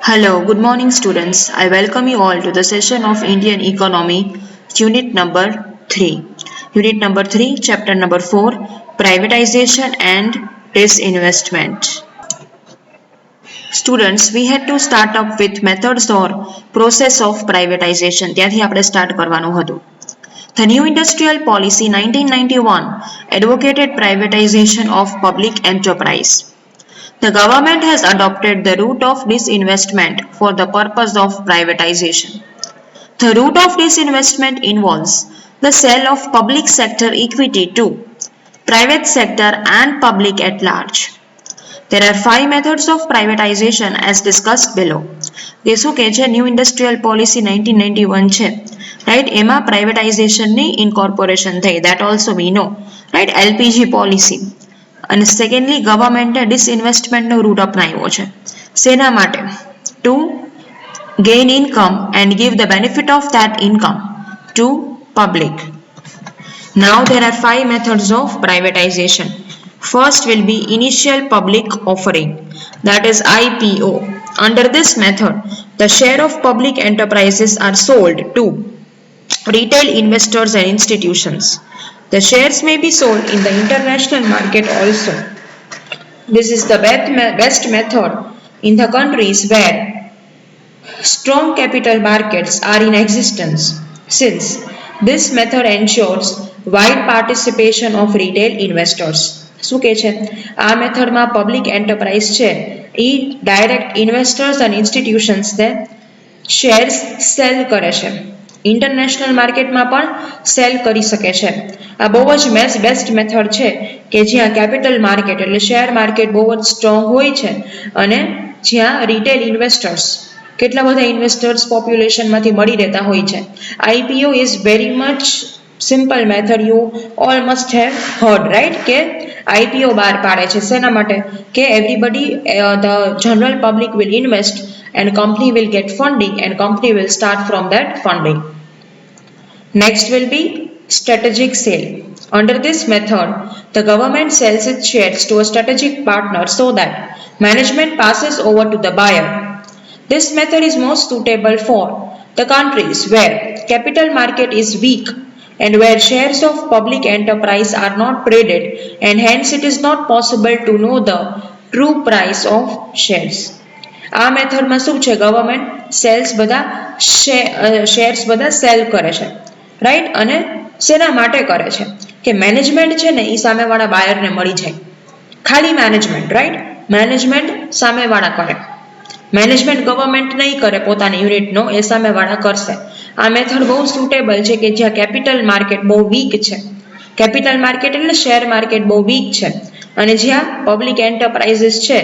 Hello, good morning, students. I welcome you all to the session of Indian Economy, Unit number 3. Unit number 3, Chapter number 4, Privatization and Disinvestment. Students, we had to start up with methods or process of privatization. ત્યાંથી આપણે start કરવાનું હતું. The new industrial policy 1991 advocated privatization of public enterprise. The government has adopted the route of disinvestment for the purpose of privatization. The route of disinvestment involves the sale of public sector equity to private sector and public at large. There are 5 methods of privatization as discussed below. તે શું કહે છે? New industrial policy 1991 છે, right? એમાં પ્રાઇવેટાઇઝેશનની incorporation થઈ, that also we know, right? LPG policy. અને secondly ગવર્મેન્ટે ડિસઇન્વેસ્ટમેન્ટનો રૂટ અપનાવ્યો છે. શેના માટે? To gain income and give the benefit of that income to public. Now there are 5 methods of privatization. First will be initial public offering, that is IPO. Under this method, the share of public enterprises are sold to retail investors and institutions. The shares may be sold in the international market also. This is the best method in the countries where strong capital markets are in existence, since this method ensures wide participation of retail investors. શું કહે છે? આ મેથડમાં public enterprise છે એ direct investors અને ઇન્સ્ટિટ્યુશન્સને shares cell કરે છે. International માર્કેટમાં પણ સેલ કરી શકે છે. આ બહુ જ બેસ્ટ મેથડ છે કે જ્યાં કેપિટલ માર્કેટ એટલે શેર માર્કેટ બહુ જ સ્ટ્રોંગ હોય છે અને જ્યાં રિટેલ ઇન્વેસ્ટર્સ કેટલા બધા ઇન્વેસ્ટર્સ પોપ્યુલેશનમાંથી મળી રહેતા હોય છે. IPO is very much simple method, you all must have heard, right? કે આઈપીઓ બહાર પાડે છે શેના માટે? કે everybody the general public will invest and company will get funding and company will start from that funding. Next will be strategic sale. Under this method, the government sells its shares to a strategic partner so that management passes over to the buyer. This method is most suitable for the countries where capital market is weak and where shares of public enterprise are not traded and hence it is not possible to know the true price of shares. આ મેથડમાં શું છે? Government cells બધા shares બધા sale કરે છે, right? અને શેના માટે કરે છે? કે મેનેજમેન્ટ છે ને એ સામેવાળા બાયરને મળી જાય. ખાલી મેનેજમેન્ટ, રાઈટ? મેનેજમેન્ટ સામેવાળા કરે. મેનેજમેન્ટ ગવર્મેન્ટ નહીં કરે પોતાની યુનિટનો, એ સામેવાળા કરશે. આ મેથડ બહુ સુટેબલ છે કે જ્યાં કેપિટલ માર્કેટ બહુ વીક છે. કેપિટલ માર્કેટ એટલે શેર માર્કેટ બહુ વીક છે અને જ્યાં પબ્લિક એન્ટરપ્રાઇઝીસ છે,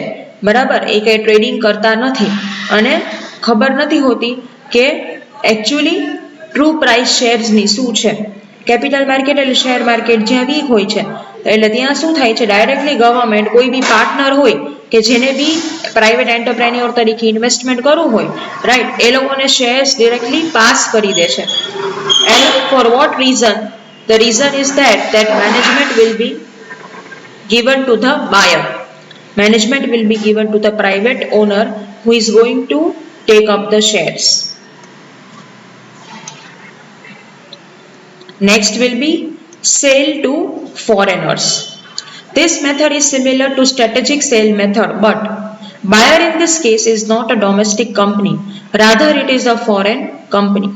બરાબર, એ કંઈ ટ્રેડિંગ કરતા નથી અને ખબર નથી હોતી કે એકચ્યુઅલી ટ્રુ પ્રાઇસ શેર્સની શું છે. કેપિટલ માર્કેટ એટલે શેર માર્કેટ જ્યાં વીક હોય છે એટલે ત્યાં શું થાય છે? ડાયરેક્ટલી ગવર્મેન્ટ કોઈ બી પાર્ટનર હોય કે જેને બી પ્રાઇવેટ એન્ટરપ્રેન્યોર તરીકે ઇન્વેસ્ટમેન્ટ કરવું હોય, રાઈટ, એ લોકોને શેર્સ ડિરેક્ટલી પાસ કરી દે છે. And for what reason? The reason is that management will be given to the buyer. Management will be given to the private owner who is going to take up the shares. Next will be sale to foreigners. This method is similar to strategic sale method, but buyer in this case is not a domestic company, rather it is a foreign company.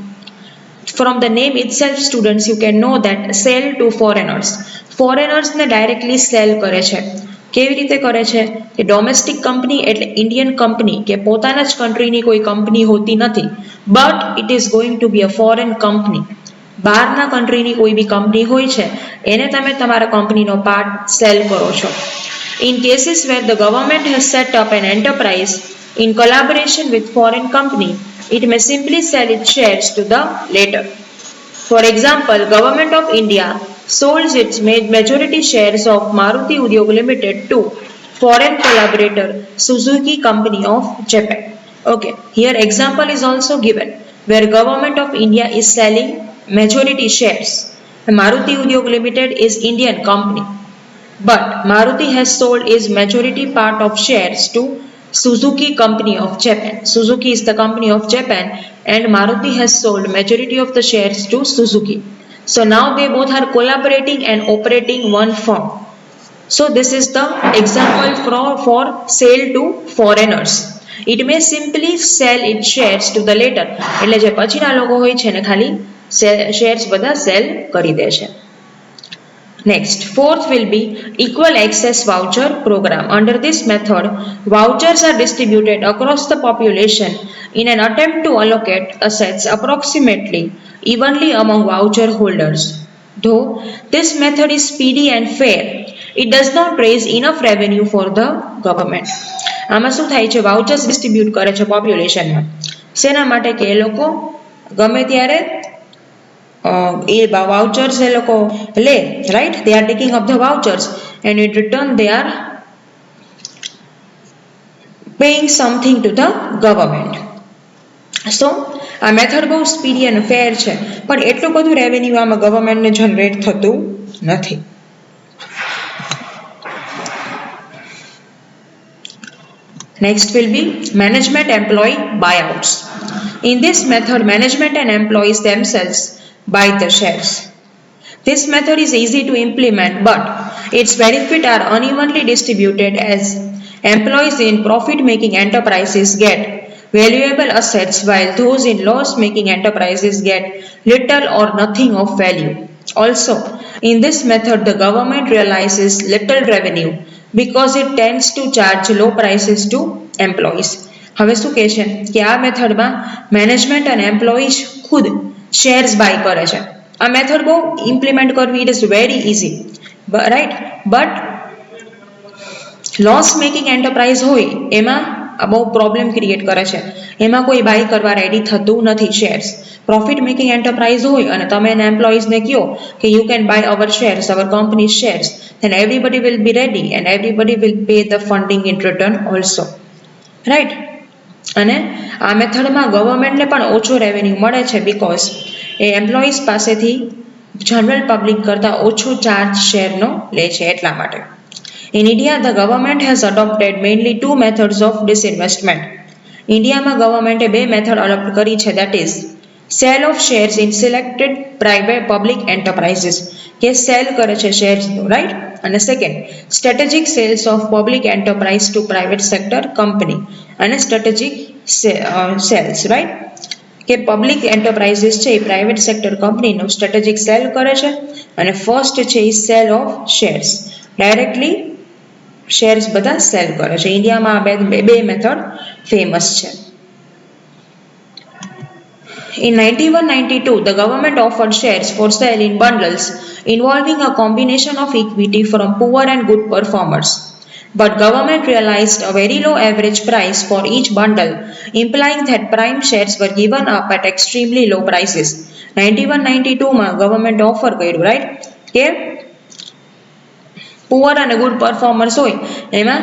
From the name itself, students, you can know that sell to foreigners. Foreigners ને directly sell કરે છે. કેવી રીતે કરે છે? કે domestic company એટલે Indian company કે પોતાના જ કન્ટ્રીની કોઈ કંપની હોતી નથી, but it is going to be a foreign company. બહારના કન્ટ્રીની કોઈ બી કંપની હોય છે એને તમે તમારા કંપનીનો પાર્ટ સેલ કરો છો. In cases where the government has set up an enterprise in collaboration with foreign company, it may simply sell its shares to the latter. For example, Government of India sold its majority shares of Maruti Udyog Limited to foreign collaborator Suzuki Company of Japan. Okay, here example is also given where Government of India is selling majority shares. Maruti Udyog Limited is Indian company, but Maruti has sold its majority part of shares to Suzuki Company of Japan. Suzuki is the company of Japan, and Maruti has sold majority of the shares to Suzuki. So now they both are collaborating and operating one firm. So this is the example for sale to foreigners. It may simply sell its shares to the later. એટલે જે પછીના લોકો હોય છે ને ખાલી shares બધા sell કરી દે છે. Next, fourth will be equal access voucher program. Under this method, vouchers are distributed across the population in an attempt to allocate assets approximately evenly among voucher holders. Though this method is speedy and fair, it does not raise enough revenue for the government. આમાં શું થાય છે, vouchers distribute કરે છે પોપ્યુલેશનમાં. શેના માટે કે એ લોકો ગમે ત્યારે એ વાઉચર્સ એ લોકો લે, right? They are taking up the vouchers and in return they are paying something to the government. So આ મેથડ બહુ સ્પીડી અને ફેર છે, પણ એટલું બધું રેવન્યુ આમાં ગવર્મેન્ટને જનરેટ થતું નથી. Next will be management employee buyouts. In this method, management and employees themselves buy the shares. This method is easy to implement, but its benefits are unevenly distributed as employees in profit-making enterprises get valuable assets while those in loss-making enterprises get little or nothing of value. Also, in this method, the government realizes little revenue because it tends to charge low prices to employees. હવે શું કહે છે કે આ મેથડમાં management અને એમ્પ્લોયીઝ ખુદ shares by કરે છે. આ મેથડ બહુ ઇમ્પ્લિમેન્ટ કરવી it is very easy, right? But loss making enterprise હોય એમાં આ બહુ પ્રોબ્લેમ ક્રિએટ કરે છે. એમાં કોઈ બાય કરવા રેડી થતું નથી શેર્સ. પ્રોફિટ મેકિંગ એન્ટરપ્રાઇઝ હોય અને તમે એના એમ્પ્લોઈઝને કહો કે you can buy our shares, our company shares, then everybody will be ready and everybody will pay the funding in return also, right? અને આ મેથડમાં ગવર્મેન્ટને પણ ઓછો રેવન્યુ મળે છે બીકોઝ એ એમ્પ્લોઈઝ પાસેથી જનરલ પબ્લિક કરતાં ઓછો ચાર્જ શેરનો લે છે એટલા માટે. In India, the government has adopted mainly two methods of disinvestment. ઇન્ડિયામાં ગવર્મેન્ટે બે મેથડ અડોપ્ટ કરી છે, that is sale of shares in selected private public enterprises, કે સેલ કરે છે શેર્સનું, રાઈટ? અને second, strategic sales of public enterprise to private sector company, અને સ્ટ્રેટેજિક સેલ્સ, રાઈટ? કે પબ્લિક એન્ટરપ્રાઇઝીસ છે એ પ્રાઇવેટ સેક્ટર કંપનીનું સ્ટ્રેટેજિક સેલ કરે છે, અને ફર્સ્ટ છે એ sale of shares, directly shares બધા સેલ કરે છે. ઇન્ડિયામાં આ બે મેથડ ફેમસ છે. In 91-92, the government offered shares for sale in bundles involving a combination of equity from poor and good performers. But government realized a very low average price for each bundle, implying that prime shares were given up at extremely low prices. 91-92 માં government offer કર્યું, right? કે poor અને good પરફોર્મર્સ હોય એમાં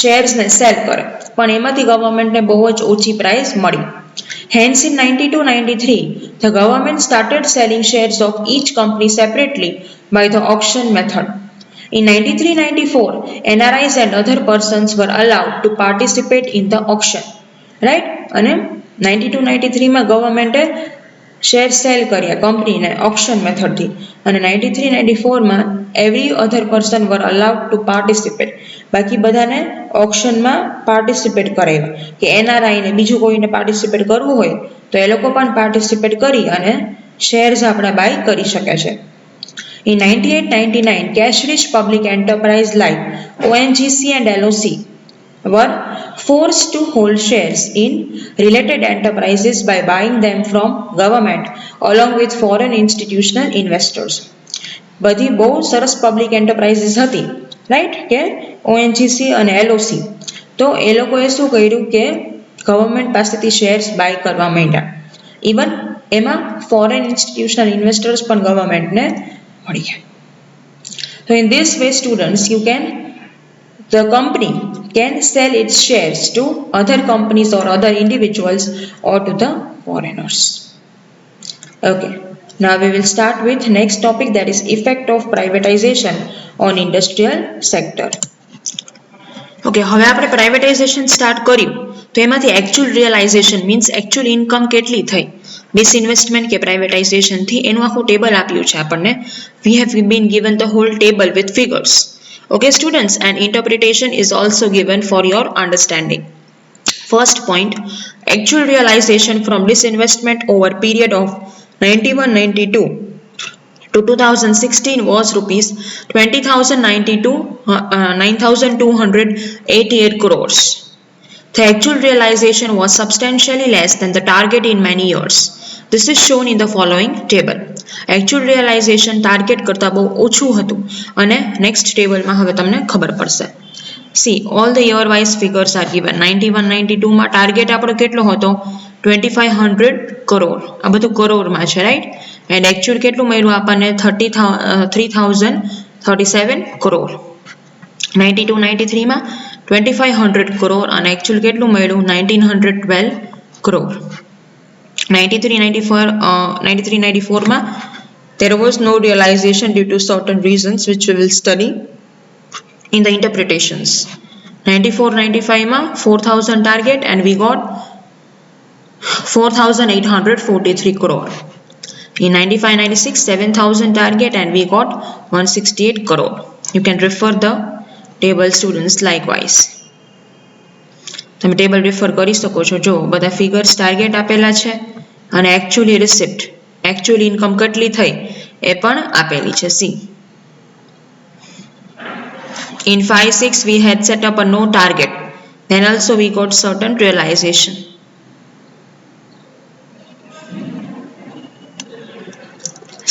શેર્સને cell કરે, પણ એમાંથી ગવર્મેન્ટને બહુ જ ઓછી પ્રાઇસ મળી. Hence, in 92-93, the government started selling shares of each company separately by the auction method. In 93-94, NRIs and other persons were allowed to participate in the auction, right? અને 92-93 માં ગવર્મેન્ટે શેર સેલ કર્યા કંપનીને option મેથડથી, અને 93-94 માં every other person were allowed to participate, બાકી બધાને ઓપ્શનમાં participate કરાવ્યા કે એનઆરઆઈને બીજું કોઈને પાર્ટિસિપેટ કરવું હોય તો એ લોકો પણ પાર્ટિસિપેટ કરી અને શેર્સ આપણા બાય કરી શકે છે. In 98-99, cash-rich public enterprise like ONGC and LOC were forced to hold shares in related enterprises by buying them from government along with foreign institutional investors. બધી બહુ સરસ પબ્લિક એન્ટરપ્રાઇઝીસ હતી, રાઈટ? કે ONGC અને LOC, તો એ લોકોએ શું કર્યું કે ગવર્મેન્ટ પાસેથી શેર્સ બાય કરવા માંડ્યા. ઇવન એમાં ફોરેન ઇન્સ્ટિટ્યુશનલ ઇન્વેસ્ટર્સ પણ ગવર્મેન્ટને મળી ગયા. So in this way, students, the company can sell its shares to other companies or other individuals or to the foreigners. Okay, now we will start with next topic, that is effect of privatization on industrial sector. ઓકે, હવે આપણે privatisation start કર્યું તો એમાંથી actual realisation means actual income કેટલી થઈ disinvestment કે પ્રાઇવેટાઇઝેશનથી એનું આખું ટેબલ આપ્યું છે આપણને. We have been given the whole table with figures. Okay students, and interpretation is also given for your understanding. First point, actual realization from disinvestment over period of 91-92 to 2016 was rupees 9,288 crores. The actual realization was substantially less than the target in many years. This is shown in the following table. Actual realization target કરતા બહુ ઓછું હતું અને next table માં હવે તમને ખબર પડશે. See, all the year wise figures are given. 91-92 માં ટાર્ગેટ આપણો કેટલો હતો? 2500 કરોડ. આ બધું કરોડમાં છે, રાઈટ? એન્ડ એકચ્યુઅલ કેટલું મળ્યું આપણને? 3037 કરોડ. 92-93 માં 2500 crore અને actual કેટલું મળ્યું? 1912 crore. 93-94 માં there was no realization due to certain reasons which we will study in the interpretations. 94-95 માં 4000 target and we got 4843 crore. In 95-96 7000 target and we got 168 crore. You can refer the table students likewise. તમે table refer કરી શકો છો. જો બધા figures target આપેલા છે અને એકચ્યુઅલી રિસિપ્ટ એકચ્યુઅલ ઇન્કમ કેટલી થઈ એ પણ આપેલી છે. C, in 5-6 we had set up a no target, then also we got certain realization.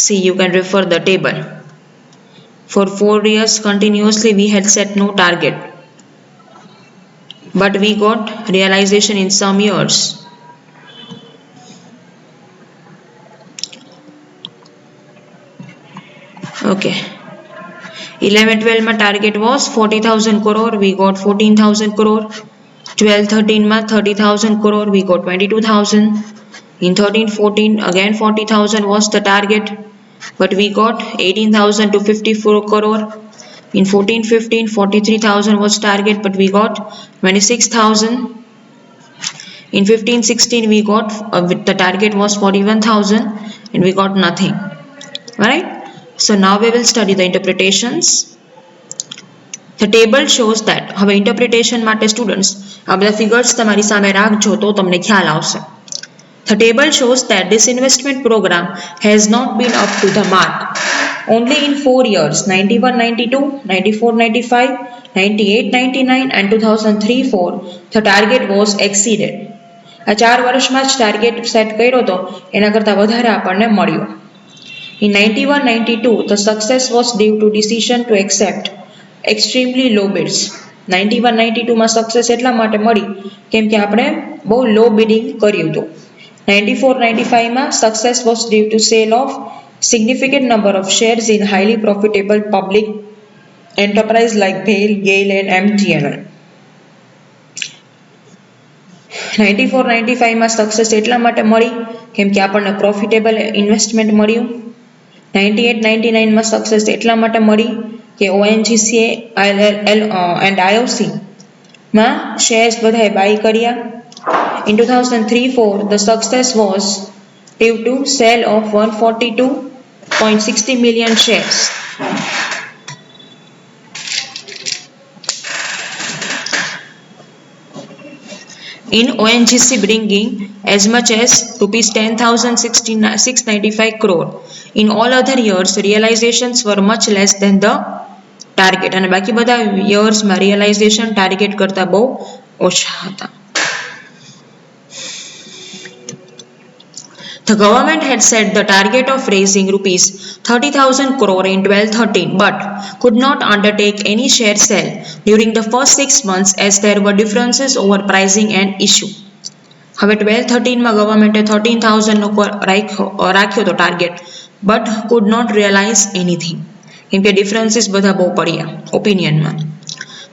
See, you can refer the table. For 4 years continuously we had set no target, but we got realization in some years. Okay, 11-12 માં target was 40,000 crore, we got 14,000 crore. 12-13 માં 30,000 crore, we got 22,000. In 13-14 again 40,000 was the target, but we got 18,000 to 54 crore. In 14-15 43,000 was target, but we got 26,000. In 15-16 we got the target was 41,000 and we got nothing. Alright, so now we will study the interpretations. The table shows that, હવે interpretation માટે students આ બધા figures તમારી સામે રાખજો તો તમને ખ્યાલ આવશે. The table shows that this investment program has not been up to the mark. Only in 4 years, 91-92, 94-95, 98-99 and 2003-04, the target was exceeded. આ 4 વર્ષમાં જ ટાર્ગેટ સેટ કર્યો હતો એના કરતાં વધારે આપણને મળ્યો. In 91-92, the success was due to decision to accept extremely low bids. 91-92 માં સક્સેસ એટલા માટે મળી કેમ કે આપણે બહુ લો બિડિંગ કર્યું હતું. 94-95 માં success was due to sale of significant number of shares in highly profitable public enterprise like BHEL, GAIL and MTNL. 94-95 માં સક્સેસ એટલા માટે મળી કેમ કે આપણને પ્રોફિટેબલ ઇન્વેસ્ટમેન્ટ મળ્યું. 98-99 માં સક્સેસ એટલા માટે મળી કે ONGC and IOC માં શેર્સ બધાએ બાય કર્યા. In 2003-04 the success was due to sale of 142.60 million shares. In ONGC bringing as much as rupees 10,695 crore. In all other years realizations were much less than the target અને બાકી બધા years માં realization target કરતા બહુ ઓછા હતા. The government had set the target of raising rupees 30,000 crore in 12-13 but could not undertake any share sale during the first 6 months as there were differences over pricing and issue. હવે 12-13 માં ગવર્મેન્ટે 13,000 નો રાખ્યો તો target but could not realize anything કેમ કે differences બધા બહુ પડ્યા ઓપિનિયનમાં.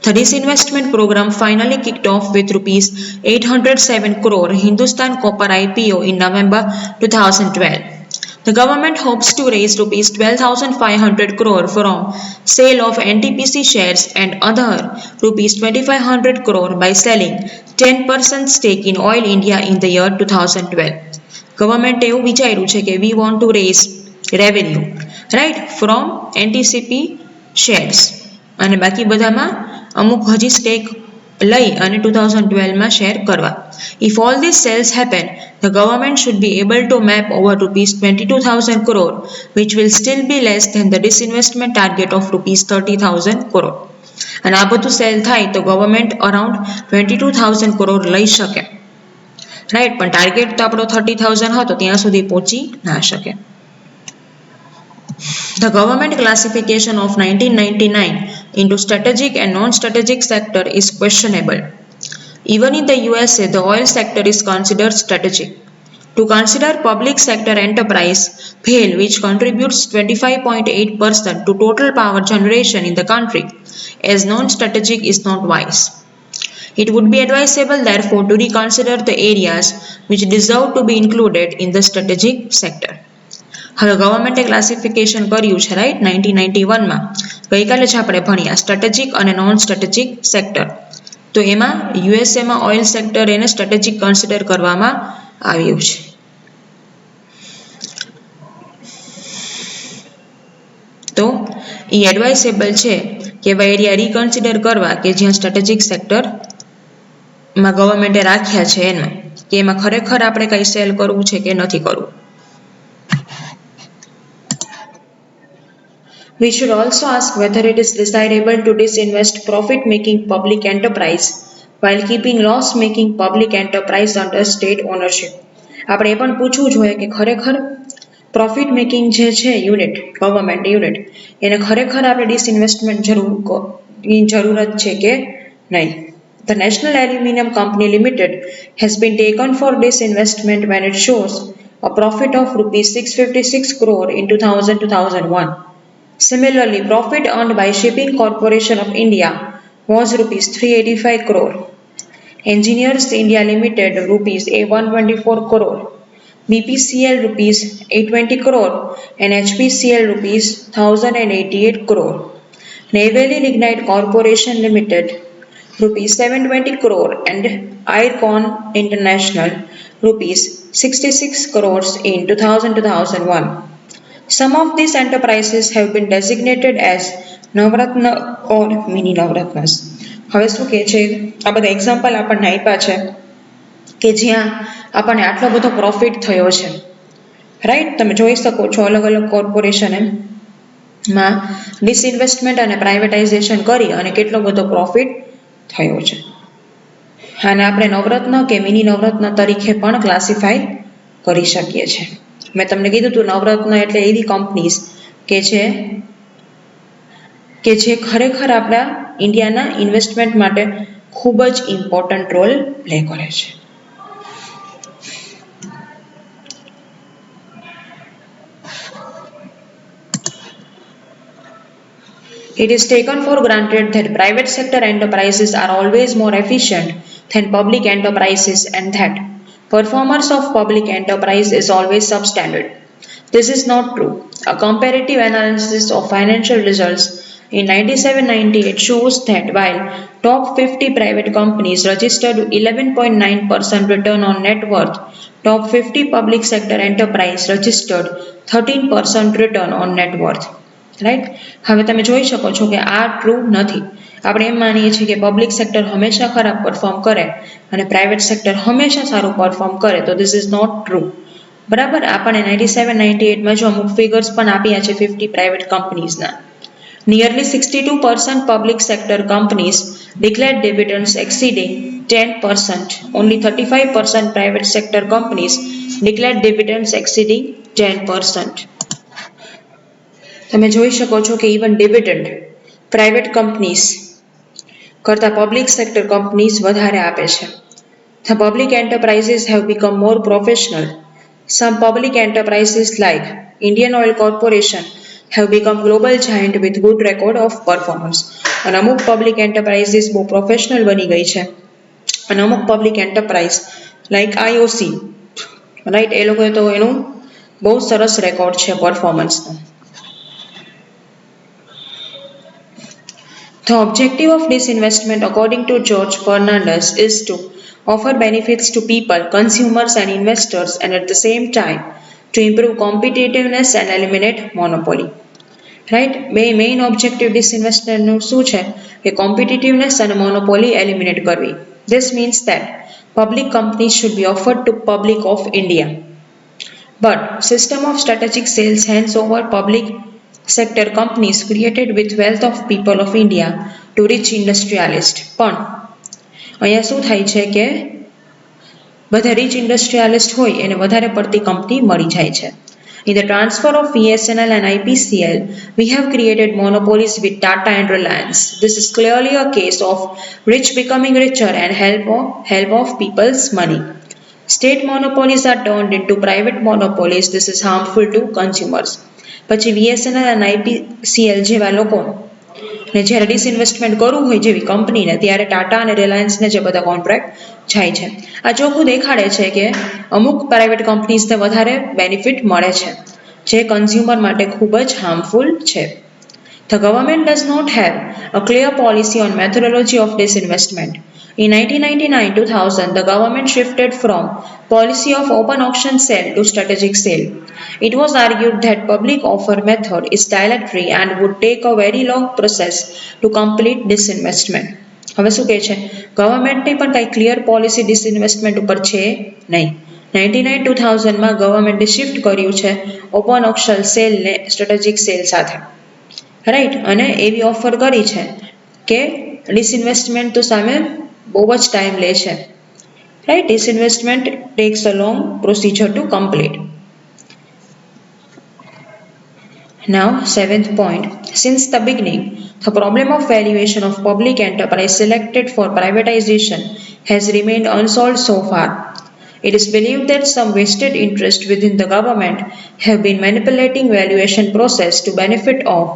The disinvestment program finally kicked off with rupees 807 crore Hindustan Copper IPO in November 2012. The government hopes to raise rupees 12,500 crore from sale of NTPC shares and other rupees 2,500 crore by selling 10% stake in Oil India in the year 2012. Government એવું વિચાર્યું છે કે we want to raise revenue, right, from NTPC shares અને બાકી બધામાં અમુક હજી stack લઈ અને 2012માં શેર કરવા. If all these sales happen, the government should be able to map over rupees 22,000 crore, which will still be less than the disinvestment target of rupees 30,000 crore. અને આ બધું સેલ થાય તો ગવર્મેન્ટ અરાઉન્ડ 22,000 કરોડ લઈ શકે, right, પણ target તો આપણો 30,000 હતો ત્યાં સુધી પહોંચી ના શકે. The government classification of 1999 into strategic and non-strategic sector is questionable. Even in the USA, the oil sector is considered strategic. To consider public sector enterprise, BHEL, which contributes 25.8% to total power generation in the country, as non-strategic is not wise. It would be advisable, therefore, to reconsider the areas which deserve to be included in the strategic sector. હવે ગવર્મેન્ટે classification કર્યું છે, right, 1991માં. ગઈકાલે જ આપણે ભણ્યા strategic અને non strategic sector. તો એમાં યુએસએમાં ઓઇલ સેક્ટર એને સ્ટ્રેટેજિક કન્સિડર કરવામાં આવ્યું છે. તો એ એડવાઇસેબલ છે કે એવા એરિયા રીકન્સિડર કરવા કે જ્યાં સ્ટ્રેટેજિક સેક્ટરમાં ગવર્મેન્ટે રાખ્યા છે એમાં કે એમાં ખરેખર આપણે કંઈ સેલ કરવું છે કે નથી કરવું. We should also ask whether it is desirable to disinvest profit-making public enterprise while keeping loss-making public enterprise under state ownership. આપણે એ પણ પૂછવું જોઈએ કે ખરેખર પ્રોફિટ મેકિંગ જે છે યુનિટ, ગવર્મેન્ટ યુનિટ, એને ખરેખર આપણે ડિસઇન્વેસ્ટમેન્ટ જરૂરત છે કે નહીં. The National Aluminium Company Limited has been taken for disinvestment when it shows a profit of rupees 656 crore in 2000-2001. Similarly, profit earned by Shipping Corporation of India was rupees 385 crore. Engineers India Limited rupees 124 crore, BPCL rupees 820 crore and HPCL rupees 1088 crore. Neyveli Lignite Corporation Limited rupees 720 crore and Ircon International rupees 66 crores in 2000-2001. Some of these enterprises have been designated as Navratna or mini Navratnas. હવે શું કહે છે, આ બધા example આપણને આપ્યા છે કે જ્યાં આપણને આટલો બધો પ્રોફિટ થયો છે, રાઈટ. તમે જોઈ શકો છો અલગ અલગ કોર્પોરેશને માં ડિસઇન્વેસ્ટમેન્ટ અને પ્રાઇવેટાઇઝેશન કરી અને કેટલો બધો પ્રોફિટ થયો છે. અને આપણે નવરત્ન કે મિની નવરત્ન તરીકે પણ ક્લાસિફાઈ કરી શકીએ છીએ. મેં તમને કીધું હતું નવરત્ન એટલે એવી કંપનીઝ કે જે ખરેખર આપણા ઇન્ડિયાના ઇન્વેસ્ટમેન્ટ માટે ખૂબ જ ઇમ્પોર્ટન્ટ રોલ પ્લે કરે છે. It is taken for granted that private sector enterprises are always more efficient than public enterprises and that performance of public enterprise is always substandard. This is not true. A comparative analysis of financial results in 97-98 shows that while top 50 private companies registered 11.9% return on net worth, top 50 public sector enterprise registered 13% return on net worth. Right. હવે તમે જોઈ શકો છો કે આ true નથી. આપણે એમ માનીએ છીએ કે પબ્લિક સેક્ટર હંમેશા ખરાબ પરફોર્મ કરે અને પ્રાઇવેટ સેક્ટર હંમેશા સારું પરફોર્મ કરે, તો ધીસ ઇઝ નોટ ટ્રુ. બરાબર. આપણને 97-98માં જો અમુક ફિગર્સ પણ આપ્યા છે 50 private કંપનીઝના. Nearly 62% public sector companies declared dividends exceeding 10%. Only 35% private sector companies declared dividends exceeding 10%. તમે જોઈ શકો છો કે ઇવન ડિવિડન્ડ પ્રાઇવેટ કંપનીઝ કરતાં પબ્લિક સેક્ટર કંપનીઝ વધારે આપે છે. The public enterprises have become more professional. Some public enterprises like Indian Oil Corporation have become global giant with good record of performance. અને અમુક પબ્લિક એન્ટરપ્રાઇઝીસ બહુ professional બની ગઈ છે અને અમુક public enterprise like IOC, right, એ લોકોએ તો એનું બહુ સરસ રેકોર્ડ છે પરફોર્મન્સનો. The objective of disinvestment, according to George Fernandez, is to offer benefits to people, consumers, and investors, and at the same time to improve competitiveness and eliminate monopoly. Right, બે main objective ડિસઇન્વેસ્ટમેન્ટનું શું છે કે competitiveness અને monopoly eliminate કરવી. This means that public companies should be offered to public of India, but system of strategic sales hands over public sector companies created with wealth of people of India to rich industrialist. પણ અહીંયા શું થાય છે કે બધા rich industrialist હોય એને વધારે પડતી કંપની મળી જાય છે. In the transfer of BSNL and IPCL, we have created monopolies with Tata and Reliance. This is clearly a case of rich becoming richer and help of people's money. State monopolies are turned into private monopolies. This is harmful to consumers. પછી BSNL અને IPCL જેવા લોકો ને જ્યારે disinvestment કરવું હોય જેવી કંપનીને ત્યારે ટાટા અને રિલાયન્સને જે બધા કોન્ટ્રાક્ટ જાય છે. આ ચોખ્ખું દેખાડે છે કે અમુક પ્રાઇવેટ કંપનીઝને વધારે બેનિફિટ મળે છે જે કન્ઝ્યુમર માટે ખૂબ જ હાર્મફુલ છે. The government does not have a clear policy on methodology of disinvestment. In 1999-2000, the government shifted from policy of open auction sale to strategic sale. It was argued that public offer method is dilatory and would take a very long process to complete disinvestment. હવે શું કહે છે, ગવર્મેન્ટની પણ કંઈ clear policy disinvestment ઉપર છે નહીં. 1999-2000માં ગવર્મેન્ટે શિફ્ટ કર્યું છે ઓપન ઓક્શન સેલને સ્ટ્રેટેજિક સેલ સાથે, રાઈટ, અને એવી ઓફર કરી છે કે ડિસઇન્વેસ્ટમેન્ટ તો સામે બહુ જ ટાઈમ લે છે, right. Disinvestment tax a long procedure to complete. Now, 7th point. Since the beginning, the problem of valuation of public enterprise selected for privatization has remained unsolved so far. It is believed that some vested interests within the government have been manipulating valuation process to benefit of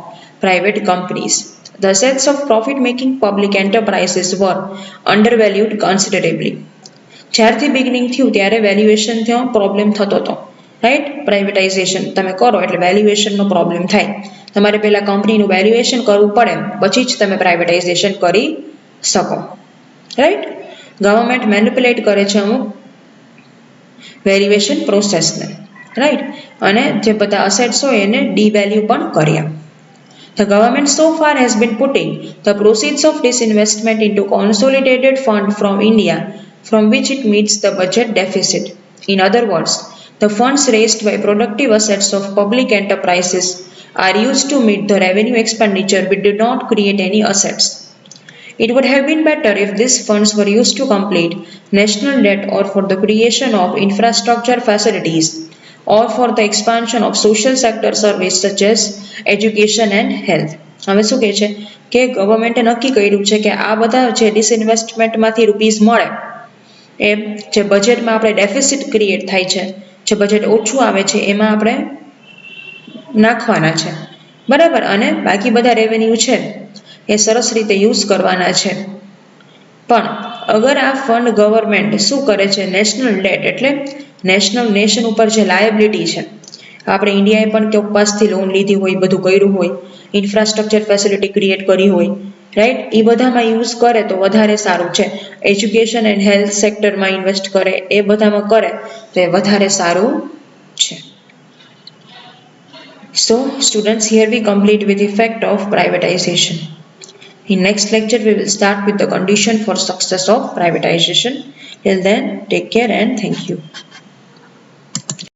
private companies. The assets of profit-making public enterprises were undervalued considerably. જ્યારથી beginning થયું ત્યારે valuation ત્યાં problem થતો હતો, right. Privatisation તમે કરો એટલે વેલ્યુએશનનો problem થાય. તમારે પહેલાં કંપનીનું વેલ્યુએશન કરવું પડે પછી જ તમે પ્રાઇવેટાઇઝેશન કરી શકો, રાઈટ. ગવર્મેન્ટ મેનિપ્યુલેટ કરે છે અમુક વેલ્યુએશન પ્રોસેસને, રાઈટ, અને જે બધા અસેટ્સ હોય એને ડીવેલ્યુ પણ કર્યા. The government so far has been putting the proceeds of disinvestment into consolidated fund from India, from which it meets the budget deficit. In other words, the funds raised by productive assets of public enterprises are used to meet the revenue expenditure but do not create any assets. It would have been better if these funds were used to complete national debt or for the creation of infrastructure facilities or for the expansion of social sector service such as education and health. હવે શું કહે છે કે ગવર્મેન્ટે નક્કી કર્યું છે કે આ બધા જે ડિસઇન્વેસ્ટમેન્ટમાંથી રૂપીઝ મળે એ જે બજેટમાં આપણે ડેફિસિટ ક્રિએટ થાય છે, જે બજેટ ઓછું આવે છે એમાં આપણે નાખવાના છે, બરાબર, અને બાકી બધા રેવન્યુ છે એ સરસ રીતે યુઝ કરવાના છે. પણ અગર આ ફંડ ગવર્મેન્ટ શું કરે છે, નેશનલ ડેટ એટલે નેશન ઉપર જે લાયબિલિટી છે, આપણે ઇન્ડિયાએ પણ ચોક્કસથી લોન લીધી હોય, બધું કર્યું હોય, ઇન્ફ્રાસ્ટ્રક્ચર ફેસિલિટી ક્રિએટ કરી હોય, રાઈટ, એ બધામાં યુઝ કરે તો વધારે સારું છે. એજ્યુકેશન એન્ડ હેલ્થ સેક્ટરમાં ઇન્વેસ્ટ કરે, એ બધામાં કરે તો એ વધારે સારું છે. So, students, here we complete with effect of privatization. In next lecture, we will start with the condition for success of privatization. Till then, take care and thank you.